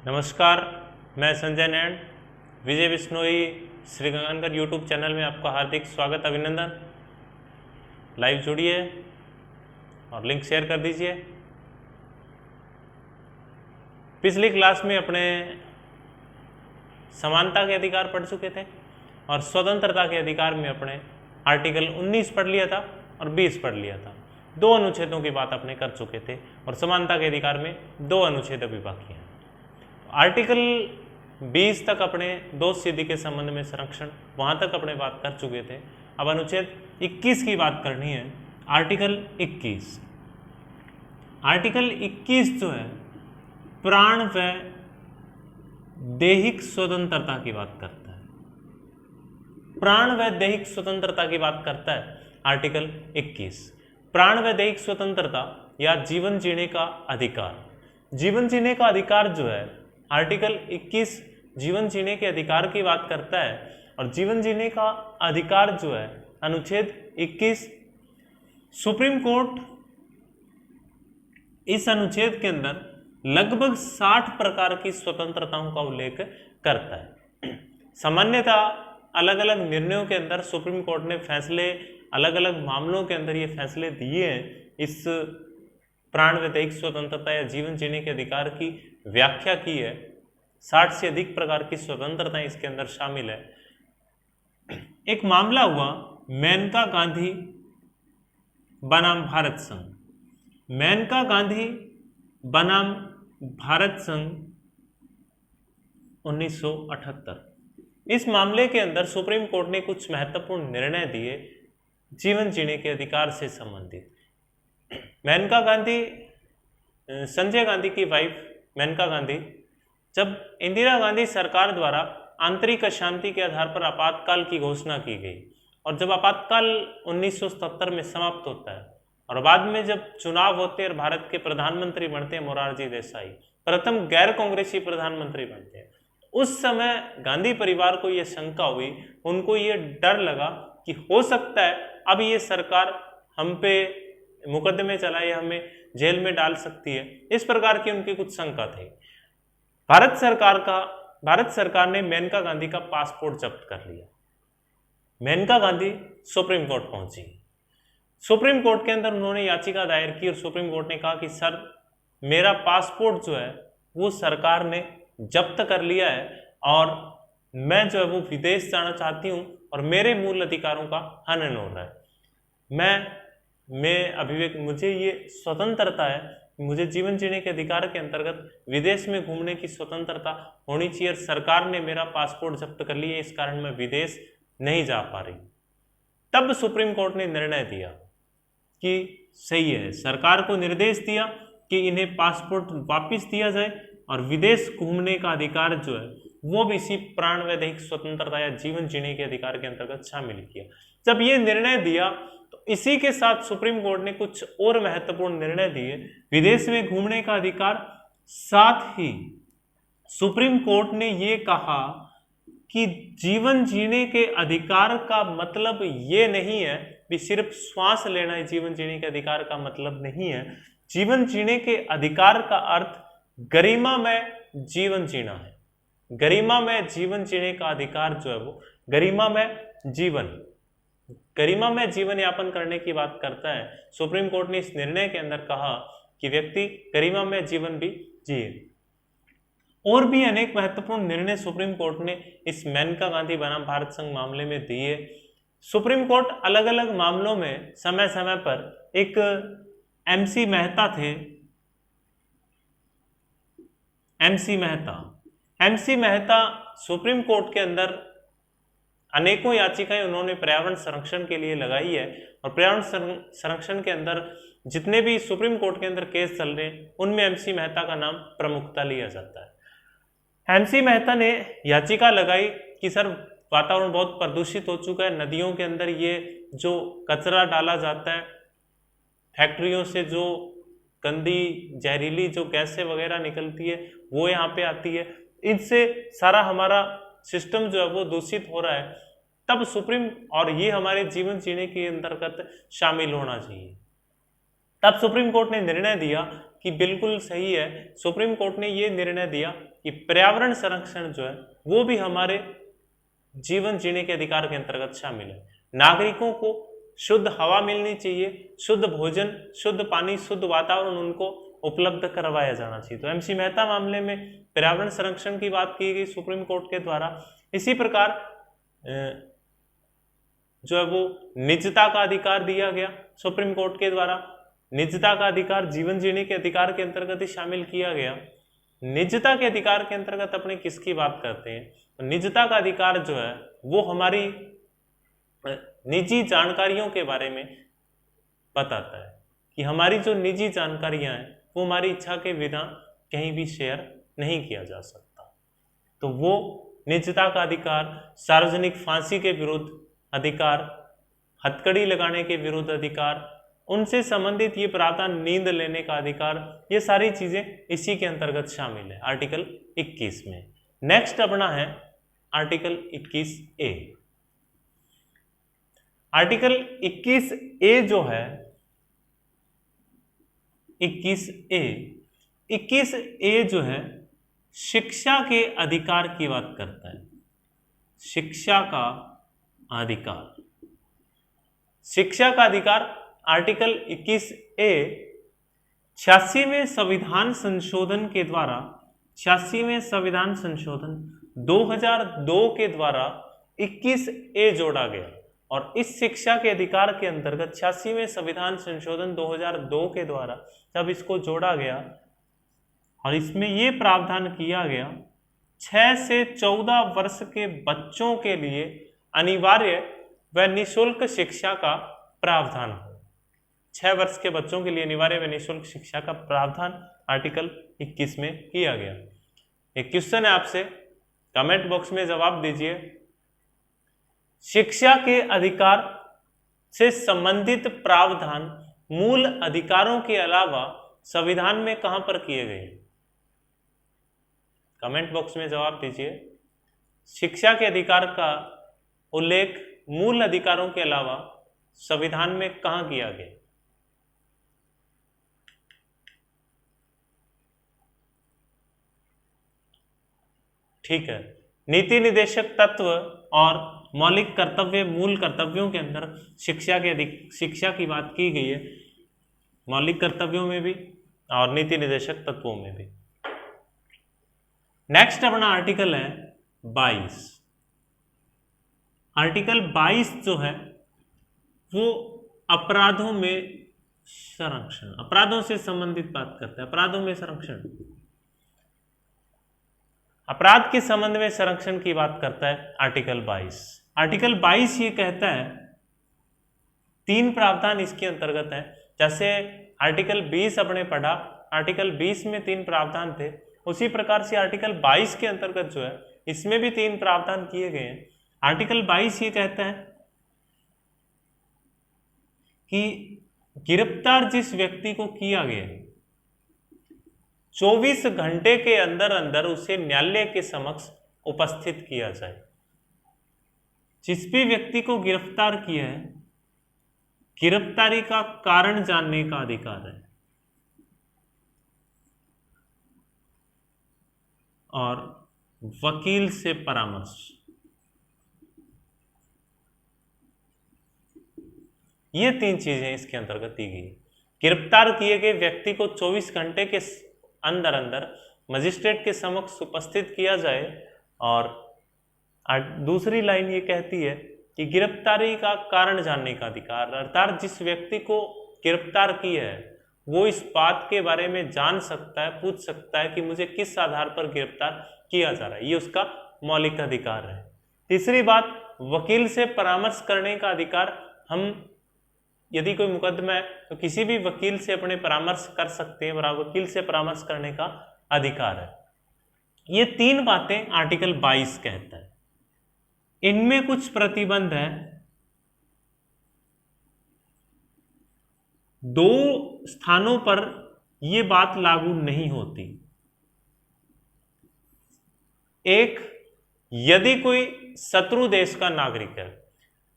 नमस्कार, मैं संजय नैन विजय Bishnoi Shri Ganganagar YouTube channel में आपका हार्दिक स्वागत अभिनंदन। लाइव जुड़िए और लिंक शेयर कर दीजिए। पिछली क्लास में अपने समानता के अधिकार पढ़ चुके थे और स्वतंत्रता के अधिकार में अपने आर्टिकल 19 पढ़ लिया था और 20 पढ़ लिया था। दो अनुच्छेदों की बात अपने कर चुके थे और समानता के अधिकार में दो अनुच्छेद अभी बाकी हैं। आर्टिकल 20 तक अपने दोष सिद्धि के संबंध में संरक्षण वहां तक अपने बात कर चुके थे। अब अनुच्छेद 21 की बात करनी है। आर्टिकल 21 जो है प्राण व दैहिक स्वतंत्रता की बात करता है। प्राण व दैहिक स्वतंत्रता की बात करता है आर्टिकल 21। प्राण व दैहिक स्वतंत्रता या जीवन जीने का अधिकार। जीवन जीने का अधिकार जो है आर्टिकल 21 जीवन जीने के अधिकार की बात करता है और जीवन जीने का अधिकार जो है अनुच्छेद 21 सुप्रीम कोर्ट इस अनुच्छेद के अंदर लगभग 60 प्रकार की स्वतंत्रताओं का उल्लेख करता है। सामान्यतः अलग अलग निर्णयों के अंदर सुप्रीम कोर्ट ने फैसले अलग अलग मामलों के अंदर ये फैसले दिए हैं। इस प्राण व दैहिक स्वतंत्रता या जीवन जीने के अधिकार की व्याख्या की है। 60 से अधिक प्रकार की स्वतंत्रताएं इसके अंदर शामिल है। एक मामला हुआ मेनका गांधी बनाम भारत संघ। मेनका गांधी बनाम भारत संघ 1978। इस मामले के अंदर सुप्रीम कोर्ट ने कुछ महत्वपूर्ण निर्णय दिए जीवन जीने के अधिकार से संबंधित। मेनका गांधी संजय गांधी की वाइफ मेनका गांधी, जब इंदिरा गांधी सरकार द्वारा आंतरिक अशांति के आधार पर आपातकाल की घोषणा की गई और जब आपातकाल 1977 में समाप्त होता है और बाद में जब चुनाव होते हैं और भारत के प्रधानमंत्री बनते हैं मोरारजी देसाई, प्रथम गैर कांग्रेसी प्रधानमंत्री बनते हैं, उस समय गांधी परिवार को यह शंका हुई, उनको ये डर लगा कि हो सकता है अब ये सरकार हम पे मुकदमे चलाए, हमें जेल में डाल सकती है। इस प्रकार की उनकी कुछ शंका थी। भारत सरकार ने मेनका गांधी का पासपोर्ट जब्त कर लिया। मेनका गांधी सुप्रीम कोर्ट पहुंची। सुप्रीम कोर्ट के अंदर उन्होंने याचिका दायर की और सुप्रीम कोर्ट ने कहा कि सर मेरा पासपोर्ट जो है वो सरकार ने जब्त कर लिया है और मैं जो है वो विदेश जाना चाहती हूं और मेरे मूल अधिकारों का हनन हो रहा है। मुझे ये स्वतंत्रता है, मुझे जीवन जीने के अधिकार के अंतर्गत विदेश में घूमने की स्वतंत्रता होनी चाहिए और सरकार ने मेरा पासपोर्ट जब्त कर लिया, इस कारण मैं विदेश नहीं जा पा रही। तब सुप्रीम कोर्ट ने निर्णय दिया कि सही है, सरकार को निर्देश दिया कि इन्हें पासपोर्ट वापस दिया जाए और विदेश घूमने का अधिकार जो है वो भी इसी प्राण व दैहिक स्वतंत्रता या जीवन जीने के अधिकार के अंतर्गत शामिल किया। जब ये निर्णय दिया तो इसी के साथ सुप्रीम कोर्ट ने कुछ और महत्वपूर्ण निर्णय दिए। विदेश में घूमने का अधिकार, साथ ही सुप्रीम कोर्ट ने ये कहा कि जीवन जीने के अधिकार का मतलब ये नहीं है कि सिर्फ श्वास लेना ही जीवन जीने के अधिकार का मतलब नहीं है। जीवन जीने के अधिकार का अर्थ गरिमामय जीवन जीना है। गरिमामय जीवन जीने का अधिकार जो है वो गरिमामय जीवन यापन करने की बात करता है। सुप्रीम कोर्ट ने इस निर्णय के अंदर कहा कि व्यक्ति गरिमामय जीवन भी जिए। और भी अनेक महत्वपूर्ण निर्णय सुप्रीम कोर्ट ने इस मेनका गांधी बनाम भारत संघ मामले में दिए। सुप्रीम कोर्ट अलग अलग मामलों में समय समय पर एक एमसी मेहता थे। एमसी मेहता सुप्रीम कोर्ट के अंदर अनेकों याचिकाएं उन्होंने पर्यावरण संरक्षण के लिए लगाई है और पर्यावरण संरक्षण के अंदर जितने भी सुप्रीम कोर्ट के अंदर केस चल रहे हैं उनमें एमसी मेहता का नाम प्रमुखता लिया जाता है। एमसी मेहता ने याचिका लगाई कि सर वातावरण बहुत प्रदूषित हो चुका है, नदियों के अंदर ये जो कचरा डाला जाता है, फैक्ट्रियों से जो गंदी जहरीली जो गैसें वगैरह निकलती है वो यहाँ पे आती है, इनसे सारा हमारा सिस्टम जो है वो दूषित हो रहा है। तब और ये हमारे जीवन जीने के अंतर्गत शामिल होना चाहिए। तब सुप्रीम कोर्ट ने निर्णय दिया कि बिल्कुल सही है, सुप्रीम कोर्ट ने ये निर्णय दिया कि पर्यावरण संरक्षण जो है वो भी हमारे जीवन जीने के अधिकार के अंतर्गत शामिल है। नागरिकों को शुद्ध हवा मिलनी चाहिए, शुद्ध भोजन, शुद्ध पानी, शुद्ध वातावरण उनको उपलब्ध करवाया जाना चाहिए। तो एमसी मेहता मामले में पर्यावरण संरक्षण की बात की गई सुप्रीम कोर्ट के द्वारा। इसी प्रकार जो है वो निजता का अधिकार दिया गया सुप्रीम कोर्ट के द्वारा। निजता का अधिकार जीवन जीने के अधिकार के अंतर्गत ही शामिल किया गया। निजता के अधिकार के अंतर्गत अपने किसकी बात करते हैं? तो निजता का अधिकार जो है वो हमारी निजी जानकारियों के बारे में बताता है कि हमारी जो निजी जानकारियां हैं वो हमारी इच्छा के बिना कहीं भी शेयर नहीं किया जा सकता। तो वो निजता का अधिकार, सार्वजनिक फांसी के विरुद्ध अधिकार, हथकड़ी लगाने के विरुद्ध अधिकार, उनसे संबंधित ये प्रावधान, नींद लेने का अधिकार, ये सारी चीजें इसी के अंतर्गत शामिल है आर्टिकल 21 में। नेक्स्ट अपना है आर्टिकल 21A। आर्टिकल 21A जो है 21A जो है शिक्षा के अधिकार की बात करता है। शिक्षा का अधिकार, शिक्षा का अधिकार आर्टिकल 21A 86वें संविधान संशोधन के द्वारा, 86वें संविधान संशोधन 2002 के द्वारा 21A जोड़ा गया। और इस शिक्षा के अधिकार के अंतर्गत 86वें संविधान संशोधन 2002 के द्वारा जब इसको जोड़ा गया और इसमें यह प्रावधान किया गया 6 से 14 वर्ष के बच्चों के लिए अनिवार्य व निःशुल्क शिक्षा का प्रावधान हो। 6 वर्ष के बच्चों के लिए अनिवार्य व निःशुल्क शिक्षा का प्रावधान आर्टिकल 21 में किया गया। एक क्वेश्चन है आपसे, कमेंट बॉक्स में जवाब दीजिए। शिक्षा के अधिकार से संबंधित प्रावधान मूल अधिकारों के अलावा संविधान में कहां पर किए गए? कमेंट बॉक्स में जवाब दीजिए। शिक्षा के अधिकार का उल्लेख मूल अधिकारों के अलावा संविधान में कहां किया गया? ठीक है, नीति निदेशक तत्व और मौलिक कर्तव्य, मूल कर्तव्यों के अंदर शिक्षा की बात की गई है, मौलिक कर्तव्यों में भी और नीति निदेशक तत्वों में भी। नेक्स्ट अपना आर्टिकल है 22। आर्टिकल 22 जो है वो अपराधों में संरक्षण, अपराधों से संबंधित बात करता है। अपराधों में संरक्षण, अपराध के संबंध में संरक्षण की बात करता है आर्टिकल 22। आर्टिकल 22 ये कहता है, 3 प्रावधान इसके अंतर्गत है। जैसे आर्टिकल 20 अपने पढ़ा, आर्टिकल 20 में 3 प्रावधान थे, उसी प्रकार से आर्टिकल 22 के अंतर्गत जो है इसमें भी 3 प्रावधान किए गए हैं। आर्टिकल 22 ये कहता है कि गिरफ्तार जिस व्यक्ति को किया गया 24 घंटे के अंदर अंदर उसे न्यायालय के समक्ष उपस्थित किया जाए। जिस भी व्यक्ति को गिरफ्तार किया है, गिरफ्तारी का कारण जानने का अधिकार है और वकील से परामर्श, ये 3 चीजें इसके अंतर्गत दी गई। गिरफ्तार किए गए व्यक्ति को 24 घंटे के अंदर अंदर मजिस्ट्रेट के समक्ष उपस्थित किया जाए और दूसरी लाइन ये कहती है कि गिरफ्तारी का कारण जानने का अधिकार, अर्थात जिस व्यक्ति को गिरफ्तार किया है वो इस बात के बारे में जान सकता है, पूछ सकता है कि मुझे किस आधार पर गिरफ्तार किया जा रहा है, ये उसका मौलिक अधिकार है। तीसरी बात, वकील से परामर्श करने का अधिकार। हम यदि कोई मुकदमा है तो किसी भी वकील से अपने परामर्श कर सकते हैं, वकील से परामर्श करने का अधिकार है। ये 3 बातें आर्टिकल 22 कहता है। इनमें कुछ प्रतिबंध है। 2 स्थानों पर यह बात लागू नहीं होती। एक, यदि कोई शत्रु देश का नागरिक है,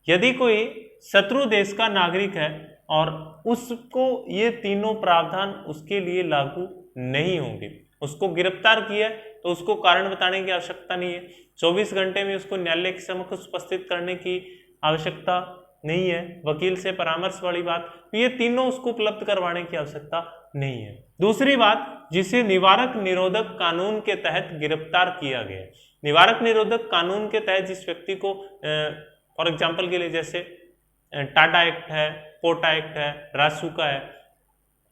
यदि कोई शत्रु देश का नागरिक है और उसको ये तीनों प्रावधान उसके लिए लागू नहीं होंगे। उसको गिरफ्तार किया तो उसको कारण बताने की आवश्यकता नहीं है, 24 घंटे में उसको न्यायालय के समक्ष उपस्थित करने की आवश्यकता नहीं है, वकील से परामर्श वाली बात, तो ये तीनों उसको उपलब्ध करवाने की आवश्यकता नहीं है। दूसरी बात, जिसे निवारक निरोधक कानून के तहत गिरफ्तार किया गया है। निवारक निरोधक कानून के तहत जिस व्यक्ति को फॉर एग्जाम्पल के लिए जैसे टाटा एक्ट है, पोटा एक्ट है, रासुका है,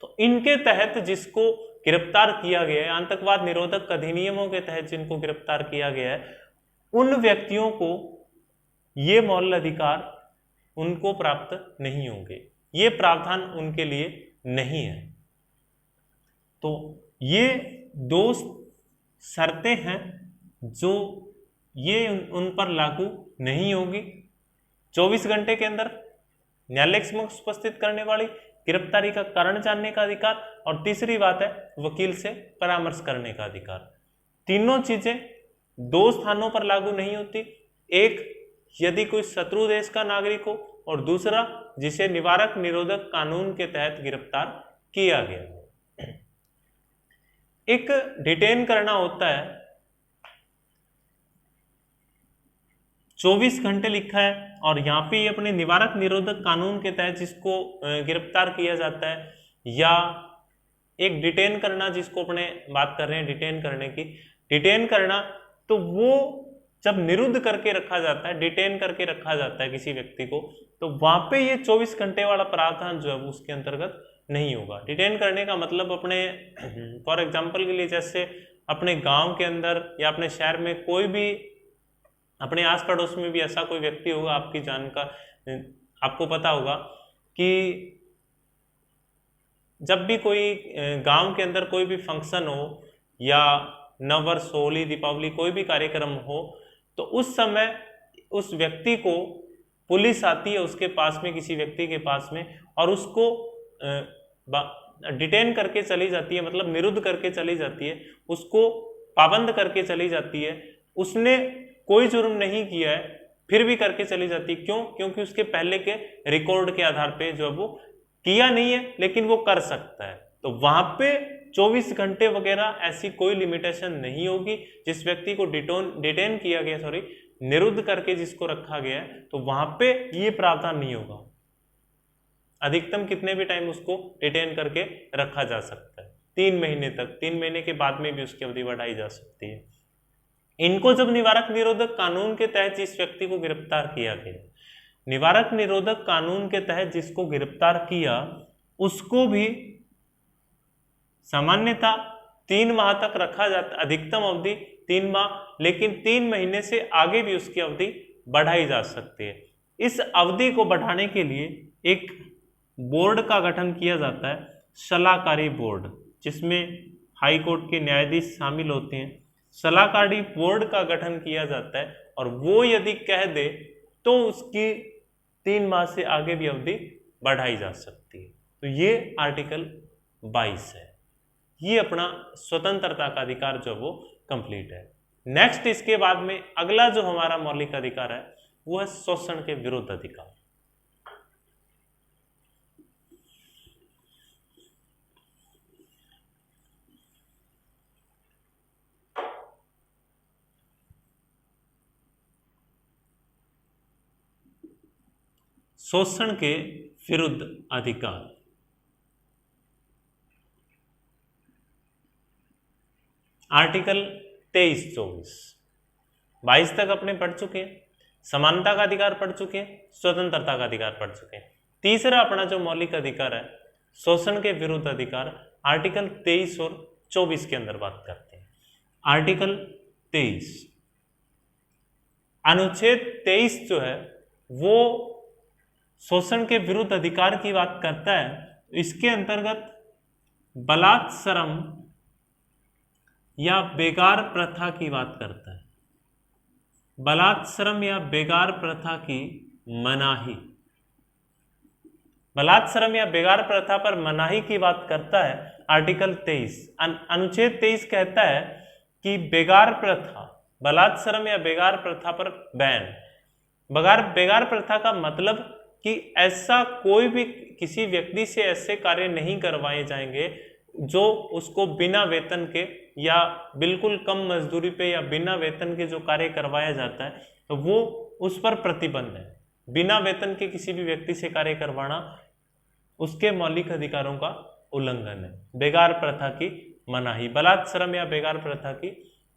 तो इनके तहत जिसको गिरफ्तार किया गया है, आतंकवाद निरोधक अधिनियमों के तहत जिनको गिरफ्तार किया गया है, उन व्यक्तियों को ये मौलिक अधिकार उनको प्राप्त नहीं होंगे, ये प्रावधान उनके लिए नहीं है। तो ये दो शर्तें हैं जो ये उन पर लागू नहीं होगी। 24 घंटे के अंदर न्यायालय के समक्ष उपस्थित करने वाली, गिरफ्तारी का कारण जानने का अधिकार, और तीसरी बात है वकील से परामर्श करने का अधिकार। तीनों चीजें दो स्थानों पर लागू नहीं होती, एक यदि कोई शत्रु देश का नागरिक हो, और दूसरा जिसे निवारक निरोधक कानून के तहत गिरफ्तार किया गया हो। एक डिटेन करना होता है, 24 घंटे लिखा है, और यहाँ पे ये अपने निवारक निरोधक कानून के तहत जिसको गिरफ्तार किया जाता है, या एक डिटेन करना जिसको अपने बात कर रहे हैं डिटेन करने की, डिटेन करना, तो वो जब निरुद्ध करके रखा जाता है, डिटेन करके रखा जाता है किसी व्यक्ति को, तो वहां पे ये 24 घंटे वाला प्रावधान जो है वो उसके अंतर्गत नहीं होगा। डिटेन करने का मतलब अपने फॉर एग्जांपल के लिए जैसे अपने गांव के अंदर या अपने शहर में कोई भी, अपने आस पड़ोस में भी ऐसा कोई व्यक्ति होगा आपकी जान का, आपको पता होगा कि जब भी कोई गांव के अंदर कोई भी फंक्शन हो या नववर्ष, होली, दीपावली, कोई भी कार्यक्रम हो, तो उस समय उस व्यक्ति को पुलिस आती है उसके पास में, किसी व्यक्ति के पास में, और उसको डिटेन करके चली जाती है, मतलब निरुद्ध करके चली जाती है, उसको पाबंद करके चली जाती है। उसने कोई जुर्म नहीं किया है फिर भी करके चली जाती है। क्यों? क्योंकि उसके पहले के रिकॉर्ड के आधार पे जो वो किया नहीं है लेकिन वो कर सकता है। तो वहां पे 24 घंटे वगैरह ऐसी कोई लिमिटेशन नहीं होगी। जिस व्यक्ति को डिटेन किया गया, निरुद्ध करके जिसको रखा गया है, तो वहां पे ये प्रावधान नहीं होगा। अधिकतम कितने भी टाइम उसको डिटेन करके रखा जा सकता है, 3 महीने तक। 3 महीने के बाद में भी उसकी अवधि बढ़ाई जा सकती है। इनको जब निवारक निरोधक कानून के तहत जिस व्यक्ति को गिरफ्तार किया गया, निवारक निरोधक कानून के तहत जिसको गिरफ्तार किया, उसको भी सामान्यतः 3 माह तक रखा जाता, अधिकतम अवधि 3 माह, लेकिन 3 महीने से आगे भी उसकी अवधि बढ़ाई जा सकती है। इस अवधि को बढ़ाने के लिए एक बोर्ड का गठन किया जाता है, सलाहकारी बोर्ड, जिसमें हाई कोर्ट के न्यायाधीश शामिल होते हैं। सलाहकारी बोर्ड का गठन किया जाता है और वो यदि कह दे तो उसकी 3 माह से आगे भी अवधि बढ़ाई जा सकती है। तो ये आर्टिकल 22 है, ये अपना स्वतंत्रता का अधिकार जो वो कंप्लीट है। नेक्स्ट इसके बाद में अगला जो हमारा मौलिक अधिकार है वो है शोषण के विरुद्ध अधिकार। शोषण के विरुद्ध अधिकार, आर्टिकल 23-24, 22 तक अपने पढ़ चुके हैं। समानता का अधिकार पढ़ चुके हैं, स्वतंत्रता का अधिकार पढ़ चुके हैं। तीसरा अपना जो मौलिक अधिकार है शोषण के विरुद्ध अधिकार, आर्टिकल 23 और 24 के अंदर बात करते हैं। आर्टिकल 23, अनुच्छेद 23 जो है वो शोषण के विरुद्ध अधिकार की बात करता है। इसके अंतर्गत बलात्सरम या बेगार प्रथा की बात करता है। बलात्सरम या बेगार प्रथा की मनाही, बलात्सरम या बेगार प्रथा पर मनाही की बात करता है आर्टिकल 23। अनुच्छेद 23 कहता है कि बेगार प्रथा, बलात्सरम या बेगार प्रथा पर बैन। बेगार प्रथा का मतलब कि ऐसा कोई भी किसी व्यक्ति से ऐसे कार्य नहीं करवाए जाएंगे जो उसको बिना वेतन के या बिल्कुल कम मजदूरी पे या बिना वेतन के जो कार्य करवाया जाता है तो वो उस पर प्रतिबंध है। बिना वेतन के किसी भी व्यक्ति से कार्य करवाना उसके मौलिक अधिकारों का उल्लंघन है। बेगार प्रथा की मनाही, बलात्श्रम या बेगार प्रथा की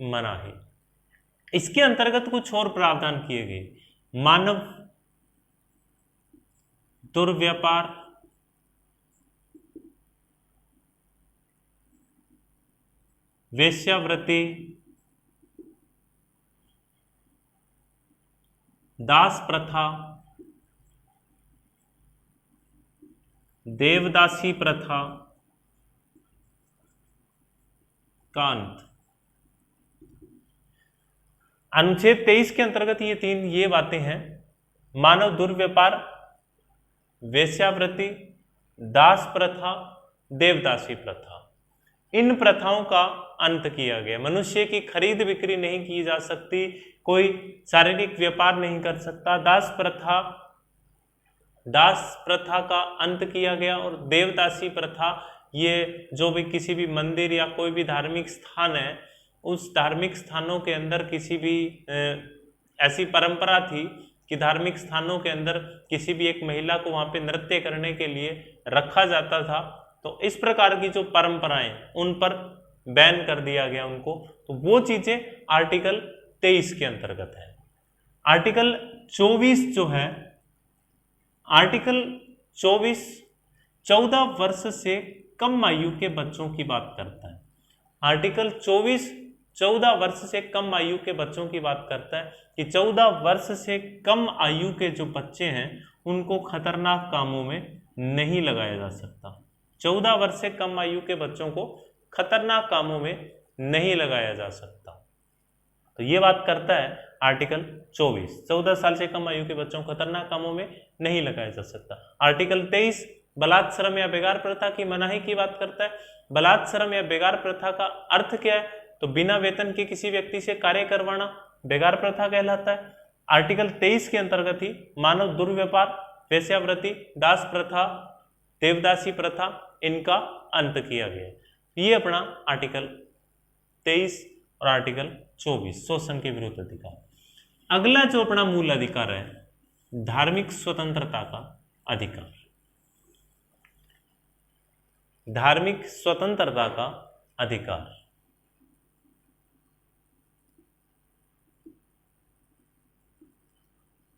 मनाही। इसके अंतर्गत कुछ और प्रावधान किए गए। मानव दुर्व्यापार, वेश्यावृत्ति, दास प्रथा, देवदासी प्रथा का अंत। अनुच्छेद 23 के अंतर्गत ये बातें हैं। मानव दुर्व्यापार, वेश्यावृत्ति, दास प्रथा, देवदासी प्रथा, इन प्रथाओं का अंत किया गया। मनुष्य की खरीद बिक्री नहीं की जा सकती, कोई शारीरिक व्यापार नहीं कर सकता। दास प्रथा का अंत किया गया। और देवदासी प्रथा, ये जो भी किसी भी मंदिर या कोई भी धार्मिक स्थान है, उस धार्मिक स्थानों के अंदर किसी भी ऐसी परंपरा थी कि धार्मिक स्थानों के अंदर किसी भी एक महिला को वहां पे नृत्य करने के लिए रखा जाता था। तो इस प्रकार की जो परंपराएं, उन पर बैन कर दिया गया उनको। तो वो चीजें आर्टिकल 23 के अंतर्गत है। आर्टिकल 24 जो है, आर्टिकल 24 14 वर्ष से कम आयु के बच्चों की बात करता है। आर्टिकल 24 14 वर्ष से कम आयु के बच्चों की बात करता है कि 14 वर्ष से कम आयु के जो बच्चे हैं उनको खतरनाक कामों में नहीं लगाया जा सकता। 14 वर्ष से कम आयु के बच्चों को खतरनाक कामों में नहीं लगाया जा सकता। तो ये बात करता है आर्टिकल 24, 14 साल से कम आयु के बच्चों को खतरनाक कामों में नहीं लगाया जा सकता। आर्टिकल 23 बलात्श्रम या बेगार प्रथा की मनाही की बात करता है। बलात्श्रम या बेगार प्रथा का अर्थ क्या है? तो बिना वेतन के किसी व्यक्ति से कार्य करवाना बेगार प्रथा कहलाता है। आर्टिकल 23 के अंतर्गत ही मानव दुर्व्यापार, वेश्यावृत्ति, दास प्रथा, देवदासी प्रथा, इनका अंत किया गया। ये अपना आर्टिकल 23 और आर्टिकल 24 शोषण के विरुद्ध अधिकार। अगला जो अपना मूल अधिकार है, धार्मिक स्वतंत्रता का अधिकार। धार्मिक स्वतंत्रता का अधिकार।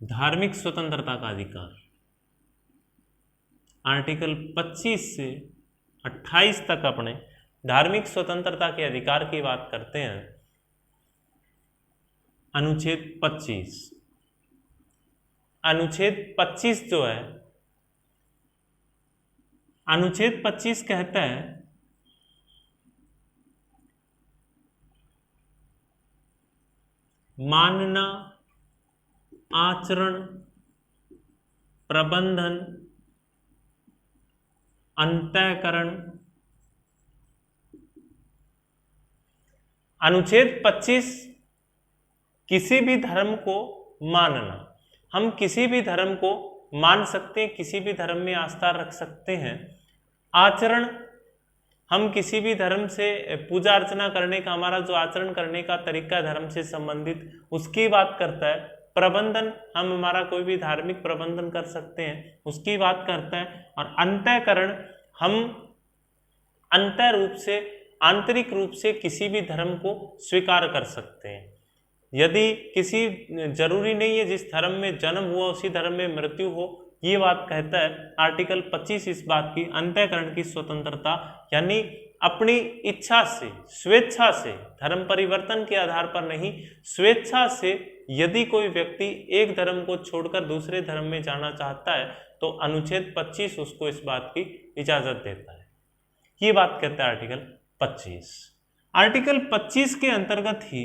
धार्मिक स्वतंत्रता का अधिकार आर्टिकल 25 से 28 तक अपने धार्मिक स्वतंत्रता के अधिकार की बात करते हैं। अनुच्छेद 25, अनुच्छेद 25 जो है, अनुच्छेद 25 कहता है मानना, आचरण, प्रबंधन, अंतःकरण। अनुच्छेद 25 किसी भी धर्म को मानना। हम किसी भी धर्म को मान सकते हैं, किसी भी धर्म में आस्था रख सकते हैं। आचरण, हम किसी भी धर्म से पूजा अर्चना करने का, हमारा जो आचरण करने का तरीका धर्म से संबंधित, उसकी बात करता है। प्रबंधन, हम हमारा कोई भी धार्मिक प्रबंधन कर सकते हैं, उसकी बात करता है। और अंतःकरण, हम अंतर रूप से, आंतरिक रूप से किसी भी धर्म को स्वीकार कर सकते हैं। यदि किसी, जरूरी नहीं है जिस धर्म में जन्म हुआ उसी धर्म में मृत्यु हो, ये बात कहता है आर्टिकल 25 इस बात की। अंतःकरण की स्वतंत्रता, यानी अपनी इच्छा से, स्वेच्छा से, धर्म परिवर्तन के आधार पर नहीं, स्वेच्छा से यदि कोई व्यक्ति एक धर्म को छोड़कर दूसरे धर्म में जाना चाहता है तो अनुच्छेद 25 उसको इस बात की इजाजत देता है। ये बात कहता है आर्टिकल 25। आर्टिकल 25 के अंतर्गत ही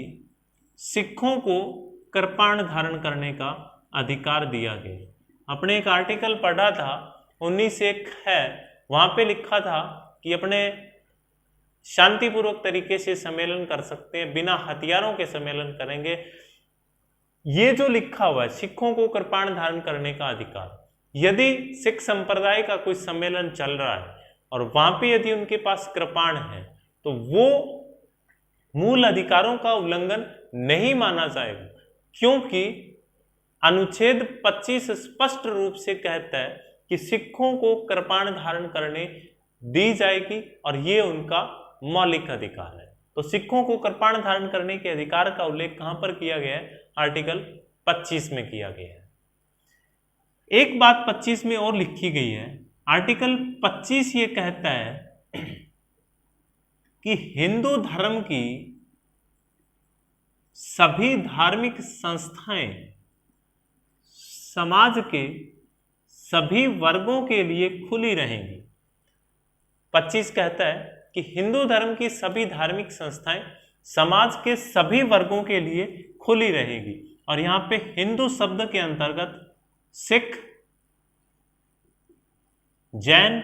सिखों को कृपाण धारण करने का अधिकार दिया गया। अपने एक आर्टिकल पढ़ा था 19(1) है, वहां पे लिखा था कि अपने शांतिपूर्वक तरीके से सम्मेलन कर सकते हैं, बिना हथियारों के सम्मेलन करेंगे। ये जो लिखा हुआ है सिखों को कृपाण धारण करने का अधिकार, यदि सिख संप्रदाय का कोई सम्मेलन चल रहा है और वहां पे यदि उनके पास कृपाण है तो वो मूल अधिकारों का उल्लंघन नहीं माना जाएगा, क्योंकि अनुच्छेद 25 स्पष्ट रूप से कहता है कि सिखों को कृपाण धारण करने दी जाएगी और ये उनका मौलिक अधिकार है। तो सिखों को कृपाण धारण करने के अधिकार का उल्लेख कहां पर किया गया है? आर्टिकल 25 में किया गया है। एक बात 25 में और लिखी गई है। आर्टिकल 25 ये कहता है कि हिंदू धर्म की सभी धार्मिक संस्थाएं समाज के सभी वर्गों के लिए खुली रहेंगी। 25 कहता है कि हिंदू धर्म की सभी धार्मिक संस्थाएं समाज के सभी वर्गों के लिए खुली रहेगी, और यहां पे हिंदू शब्द के अंतर्गत सिख, जैन,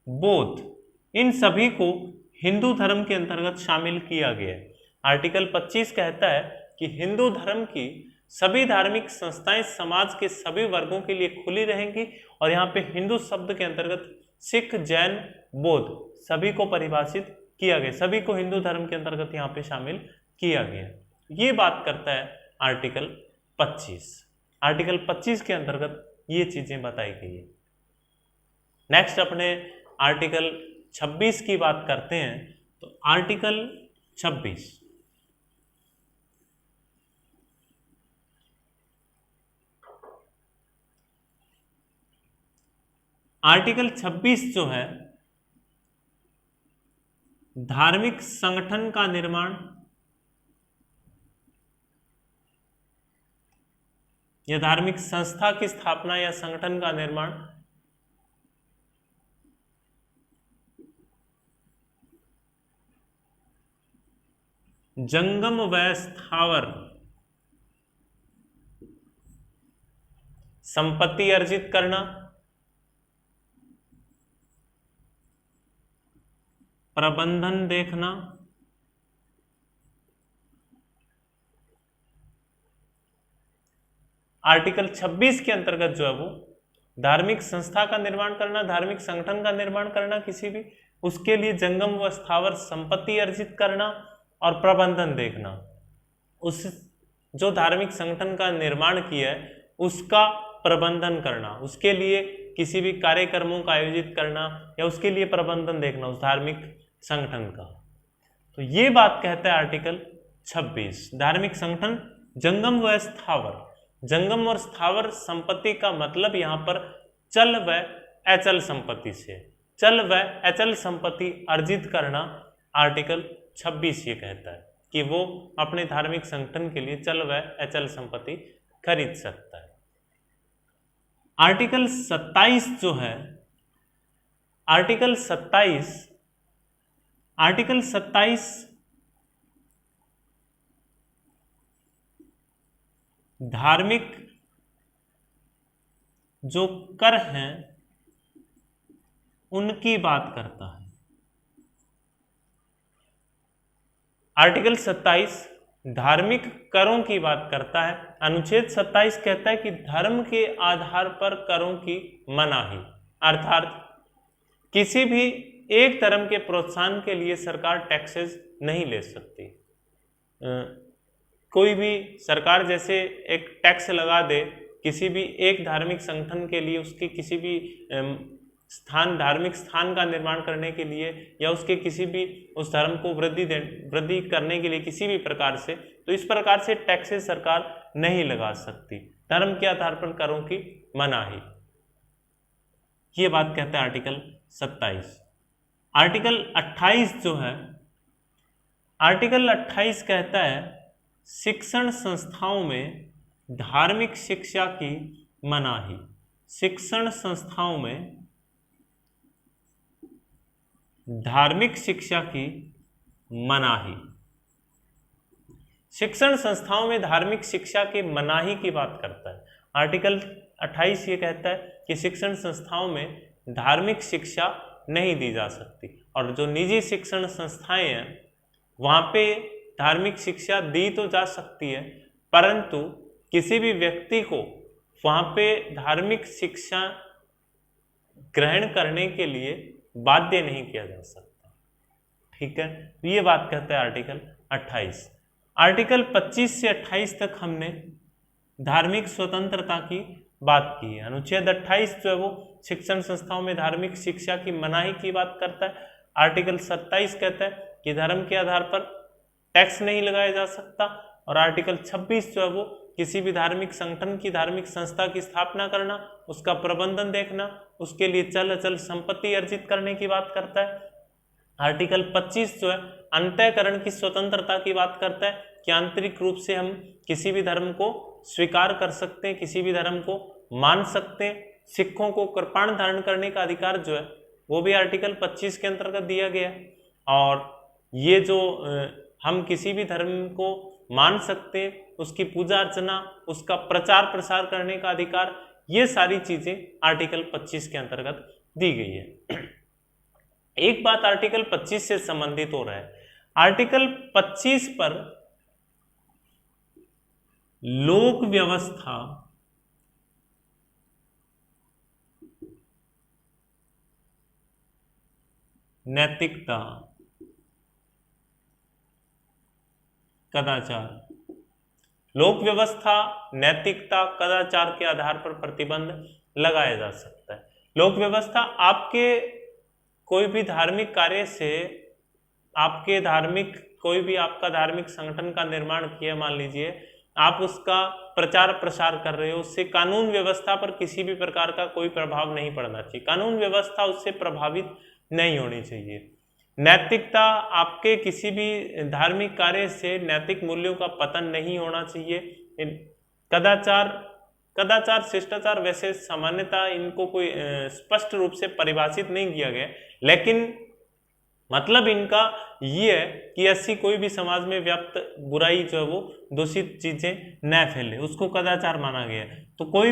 बौद्ध, इन सभी को हिंदू धर्म के अंतर्गत शामिल किया गया है। आर्टिकल 25 कहता है कि हिंदू धर्म की सभी धार्मिक संस्थाएं समाज के सभी वर्गों के लिए खुली रहेंगी, और यहाँ पे हिंदू शब्द के अंतर्गत सिख, जैन, बौद्ध सभी को परिभाषित किया गया, सभी को हिंदू धर्म के अंतर्गत यहाँ पे शामिल किया गया। ये बात करता है आर्टिकल 25। आर्टिकल 25 के अंतर्गत ये चीजें बताई गई है। नेक्स्ट अपने आर्टिकल 26 की बात करते हैं। तो आर्टिकल 26 आर्टिकल 26 जो है धार्मिक संगठन का निर्माण या धार्मिक संस्था की स्थापना या संगठन का निर्माण, जंगम व स्थावर संपत्ति अर्जित करना, प्रबंधन देखना, आर्टिकल 26 के अंतर्गत जो है वो धार्मिक संस्था का निर्माण करना, धार्मिक संगठन का निर्माण करना किसी भी, उसके लिए जंगम व स्थावर संपत्ति अर्जित करना और प्रबंधन देखना। उस जो धार्मिक संगठन का निर्माण किया है उसका प्रबंधन करना, उसके लिए किसी भी कार्यक्रमों का आयोजित करना या उसके लिए प्रबंधन देखना उस धार्मिक संगठन का। तो ये बात कहता है आर्टिकल 26। धार्मिक संगठन जंगम व स्थावर, जंगम और स्थावर संपत्ति का मतलब यहां पर चल व अचल संपत्ति से, चल व अचल संपत्ति अर्जित करना आर्टिकल 26 ये कहता है कि वो अपने धार्मिक संगठन के लिए चल व अचल संपत्ति खरीद सकता है। आर्टिकल 27 जो है, आर्टिकल 27 धार्मिक जो कर हैं उनकी बात करता है। आर्टिकल 27 धार्मिक करों की बात करता है। अनुच्छेद 27 कहता है कि धर्म के आधार पर करों की मनाही, अर्थात किसी भी एक धर्म के प्रोत्साहन के लिए सरकार टैक्सेस नहीं ले सकती। कोई भी सरकार जैसे एक टैक्स लगा दे किसी भी एक धार्मिक संगठन के लिए, उसके किसी भी स्थान, धार्मिक स्थान का निर्माण करने के लिए या उसके किसी भी उस धर्म को वृद्धि करने के लिए किसी भी प्रकार से, तो इस प्रकार से टैक्सेस सरकार नहीं लगा सकती। धर्म के आधार पर करों की मनाही, ये बात कहता है आर्टिकल 27। आर्टिकल 28 जो है, आर्टिकल 28 कहता है शिक्षण संस्थाओं में धार्मिक शिक्षा की मनाही। शिक्षण संस्थाओं में धार्मिक शिक्षा की मनाही, शिक्षण संस्थाओं में धार्मिक शिक्षा की मनाही की बात करता है। आर्टिकल 28 ये कहता है कि शिक्षण संस्थाओं में धार्मिक शिक्षा नहीं दी जा सकती, और जो निजी शिक्षण संस्थाएं हैं वहाँ पे धार्मिक शिक्षा दी तो जा सकती है, परंतु किसी भी व्यक्ति को वहां पे धार्मिक शिक्षा ग्रहण करने के लिए बाध्य नहीं किया जा सकता। ठीक है, तो ये बात कहता है आर्टिकल 28। आर्टिकल 25 से 28 तक हमने धार्मिक स्वतंत्रता की बात की है। अनुच्छेद 28 जो है वो शिक्षण संस्थाओं में धार्मिक शिक्षा की मनाही की बात करता है। आर्टिकल 27 कहता है कि धर्म के आधार पर टैक्स नहीं लगाया जा सकता, और आर्टिकल 26 जो है वो किसी भी धार्मिक संगठन की, धार्मिक संस्था की स्थापना करना, उसका प्रबंधन देखना, उसके लिए चल अचल संपत्ति अर्जित करने की बात करता है। आर्टिकल 25 जो है अंतःकरण की स्वतंत्रता की बात करता है कि आंतरिक रूप से हम किसी भी धर्म को स्वीकार कर सकते हैं, किसी भी धर्म को मान सकते हैं। सिखों को कृपाण धारण करने का अधिकार जो है वो भी आर्टिकल 25 के अंतर्गत दिया गया। और ये जो हम किसी भी धर्म को मान सकते हैं, उसकी पूजा अर्चना, उसका प्रचार प्रसार करने का अधिकार, ये सारी चीजें आर्टिकल 25 के अंतर्गत दी गई है। एक बात आर्टिकल 25 से संबंधित हो रहा है, आर्टिकल 25 पर लोक व्यवस्था, नैतिकता, कदाचार, लोक व्यवस्था, नैतिकता, कदाचार के आधार पर प्रतिबंध लगाया जा सकता है। लोक व्यवस्था आपके कोई भी धार्मिक कार्य से, आपके धार्मिक कोई भी आपका धार्मिक संगठन का निर्माण किया, मान लीजिए आप उसका प्रचार प्रसार कर रहे हो, उससे कानून व्यवस्था पर किसी भी प्रकार का कोई प्रभाव नहीं पड़ना चाहिए, कानून व्यवस्था उससे प्रभावित नहीं होनी चाहिए। नैतिकता, आपके किसी भी धार्मिक कार्य से नैतिक मूल्यों का पतन नहीं होना चाहिए। कदाचार, कदाचार शिष्टाचार वैसे सामान्यतः इनको कोई स्पष्ट रूप से परिभाषित नहीं किया गया, लेकिन मतलब इनका ये है कि ऐसी कोई भी समाज में व्याप्त बुराई जो है वो दूषित चीजें न फैले, उसको कदाचार माना गया है। तो कोई